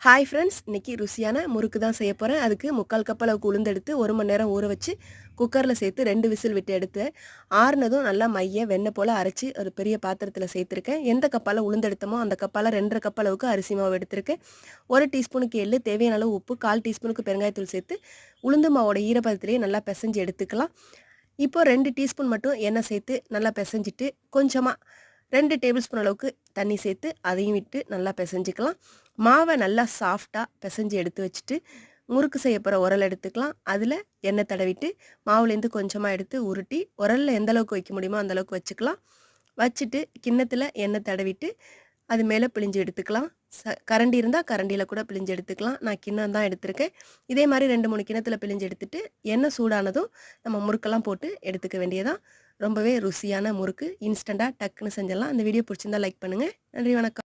Hi friends, இன்னைக்கு ருசியான முறுக்கு தான் செய்ய போகிறேன். அதுக்கு 3/4 கப் அளவுக்கு உளுந்து எடுத்து 1 மணி நேரம் ஊற வச்சு குக்கரில் சேர்த்து 2 விசில் விட்டு எடுத்து ஆறுனதும் நல்லா மைய வெண்ணெய் போல் அரைச்சி ஒரு பெரிய பாத்திரத்தில் சேர்த்துருக்கேன். எந்த கப்பால் உளுந்து எடுத்தோமோ அந்த கப்பால் 2.5 கப் அளவுக்கு அரிசி மாவு எடுத்திருக்கேன். 1 டீஸ்பூனுக்கு எள்ளு, தேவையான அளவு உப்பு, 1/4 டீஸ்பூனுக்கு பெருங்காயத்தூள் சேர்த்து உளுந்து மாவோட ஈரப்பதத்திலேயே நல்லா பிசைஞ்சு எடுத்துக்கலாம். இப்போ 2 டீஸ்பூன் மட்டும் எண்ணெய் சேர்த்து நல்லா பிசைஞ்சிட்டு கொஞ்சமாக 2 டேபிள் ஸ்பூன் அளவுக்கு தண்ணி சேர்த்து அதையும் விட்டு நல்லா பிசைஞ்சிக்கலாம். மாவை நல்லா சாஃப்டாக பிசைஞ்சு எடுத்து வச்சுட்டு முறுக்கு செய்ய போகிற உரல் எடுத்துக்கலாம். அதில் எண்ணெய் தடவிட்டு மாவுலேருந்து கொஞ்சமாக எடுத்து உருட்டி உரலில் எந்த அளவுக்கு வைக்க முடியுமோ அந்தளவுக்கு வச்சுக்கலாம். வச்சுட்டு கிண்ணத்தில் எண்ணெய் தடவிட்டு அது மேலே பிழிஞ்சு எடுத்துக்கலாம். கரண்டி இருந்தால் கரண்டியில் கூட பிழிஞ்சு எடுத்துக்கலாம். நான் கிண்ணம் தான் எடுத்திருக்கேன். இதே மாதிரி 2-3 கிண்ணத்தில் பிழிஞ்சு எடுத்துட்டு எண்ணெய் சூடானதும் நம்ம முறுக்கெல்லாம் போட்டு எடுத்துக்க வேண்டியதான். ரொம்பவே ருசியான முறுக்கு இன்ஸ்டண்ட்டாக டக்குன்னு செஞ்சிடலாம். அந்த வீடியோ பிடிச்சிருந்தா லைக் பண்ணுங்கள். நன்றி, வணக்கம்.